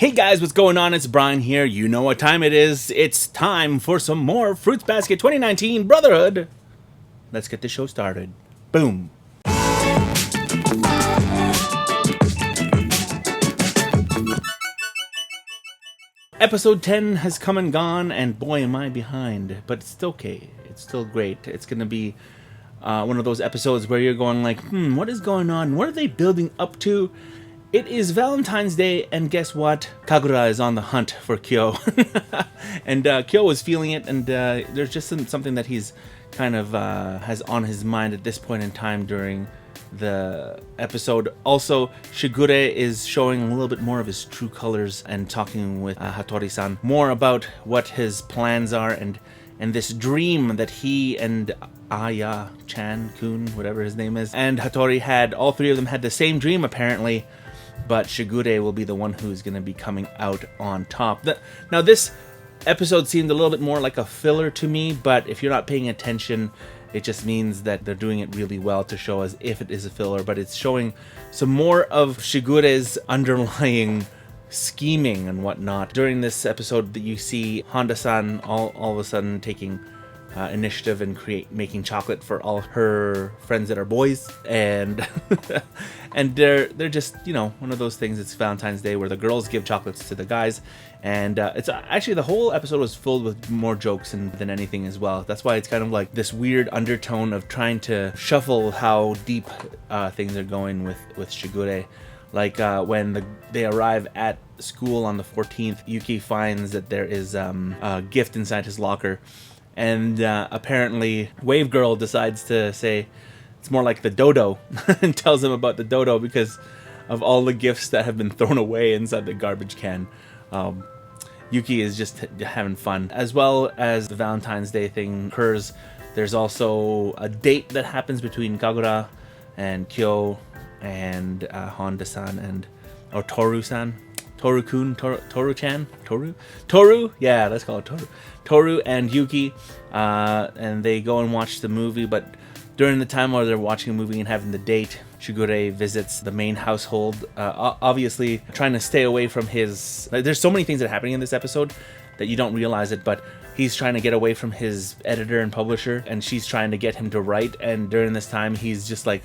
Hey guys, what's going on? It's Brian here. You know what time it is. It's time for some more Fruits Basket 2019 Brotherhood. Let's get the show started. Boom. Episode 10 has come and gone, and boy am I behind. But it's okay. It's still great. It's going to be one of those episodes where you're going like, what is going on? What are they building up to? It is Valentine's Day, and guess what? Kagura is on the hunt for Kyo. And Kyo is feeling it, and there's just something that he's kind of has on his mind at this point in time during the episode. Also, Shigure is showing a little bit more of his true colors and talking with Hattori-san more about what his plans are and this dream that he and Aya-chan-kun, whatever his name is, and Hattori had, all three of them had the same dream apparently, but Shigure will be the one who's going to be coming out on top. Now, this episode seemed a little bit more like a filler to me, but if you're not paying attention, it just means that they're doing it really well to show as if it is a filler, but it's showing some more of Shigure's underlying scheming and whatnot. During this episode, you see Honda-san all of a sudden taking initiative and making chocolate for all her friends that are boys, and and they're just, you know, one of those things. It's Valentine's Day where the girls give chocolates to the guys, and it's actually the whole episode was filled with more jokes than anything as well. That's why it's kind of like this weird undertone of trying to shuffle how deep things are going with Shigure. Like when they arrive at school on the 14th, Yuki finds that there is a gift inside his locker. And apparently Wave Girl decides to say it's more like the dodo and tells him about the dodo because of all the gifts that have been thrown away inside the garbage can. Yuki is just having fun. As well as the Valentine's Day thing occurs, there's also a date that happens between Kagura and Kyo and Honda-san and Toru-san. Toru-kun, Toru-chan? Toru? Yeah, let's call it Toru. Toru and Yuki, and they go and watch the movie, but during the time while they're watching a movie and having the date, Shigure visits the main household, obviously trying to stay away from his... There's so many things that are happening in this episode that you don't realize it, but he's trying to get away from his editor and publisher, and she's trying to get him to write, and during this time, he's just like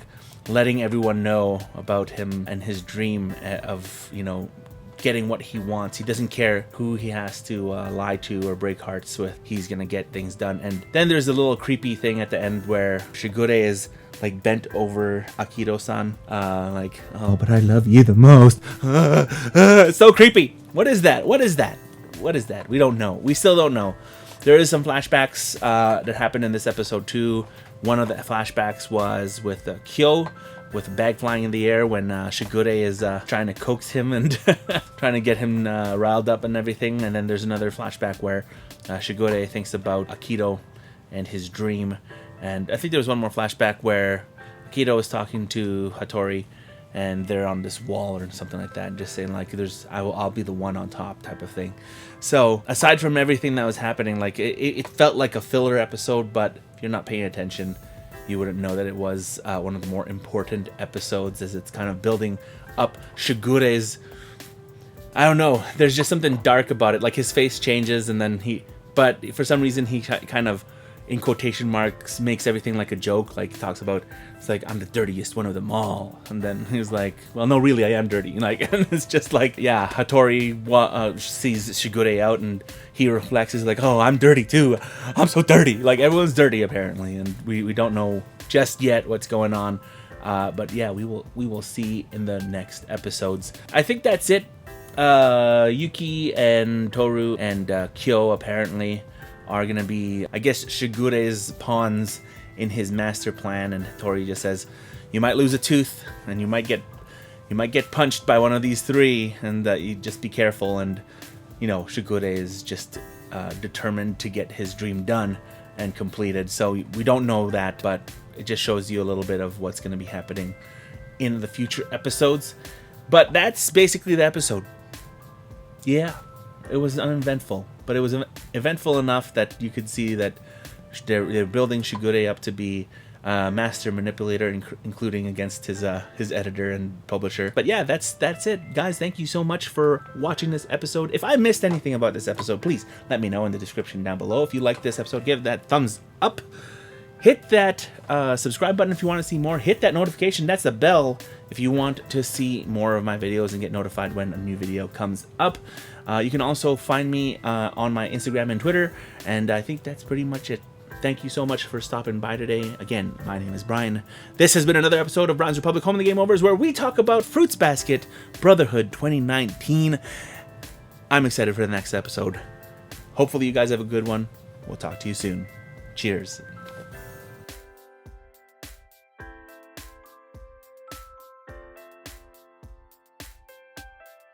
letting everyone know about him and his dream of, you know, getting what he wants. He doesn't care who he has to lie to or break hearts with. He's gonna get things done. And then there's a little creepy thing at the end where Shigure is like bent over Akito-san, like, oh, but I love you the most. It's so creepy. What is that? We don't know. We still don't know. There is some flashbacks that happened in this episode too. One of the flashbacks was with Kyo, with a bag flying in the air when Shigure is trying to coax him and trying to get him riled up and everything. And then there's another flashback where Shigure thinks about Akito and his dream. And I think there was one more flashback where Akito is talking to Hattori and they're on this wall or something like that, and just saying like, I'll be the one on top type of thing. So aside from everything that was happening, like it felt like a filler episode, but if you're not paying attention, you wouldn't know that it was one of the more important episodes, as it's kind of building up Shigure's... I don't know, there's just something dark about it. Like his face changes and then but for some reason he kind of, in quotation marks, makes everything like a joke. Like he talks about, it's like, I'm the dirtiest one of them all. And then he's like, well, no, really, I am dirty. Like, and it's just like, yeah, Hattori sees Shigure out and he reflects, is like, oh, I'm dirty too. I'm so dirty. Like everyone's dirty apparently. And we don't know just yet what's going on. But yeah, we will see in the next episodes. I think that's it. Yuki and Toru and Kyo apparently are gonna be, I guess, Shigure's pawns in his master plan. And Tori just says, you might lose a tooth and you might get punched by one of these three, and you just be careful. And you know, Shigure is just determined to get his dream done and completed. So we don't know that, but it just shows you a little bit of what's going to be happening in the future episodes. But that's basically the episode. Yeah, it was uneventful, but it was eventful enough that you could see that they're building Shigure up to be master manipulator, including against his editor and publisher. But yeah, that's it, guys. Thank you so much for watching this episode. If I missed anything about this episode, please let me know in the description down below. If you like this episode, give that thumbs up. Hit that subscribe button if you want to see more. Hit that notification. That's the bell if you want to see more of my videos and get notified when a new video comes up. You can also find me on my Instagram and Twitter. And I think that's pretty much it. Thank you so much for stopping by today. Again, my name is Brian. This has been another episode of Brian's Republic Home of the Game Overs, where we talk about Fruits Basket Brotherhood 2019. I'm excited for the next episode. Hopefully you guys have a good one. We'll talk to you soon. Cheers.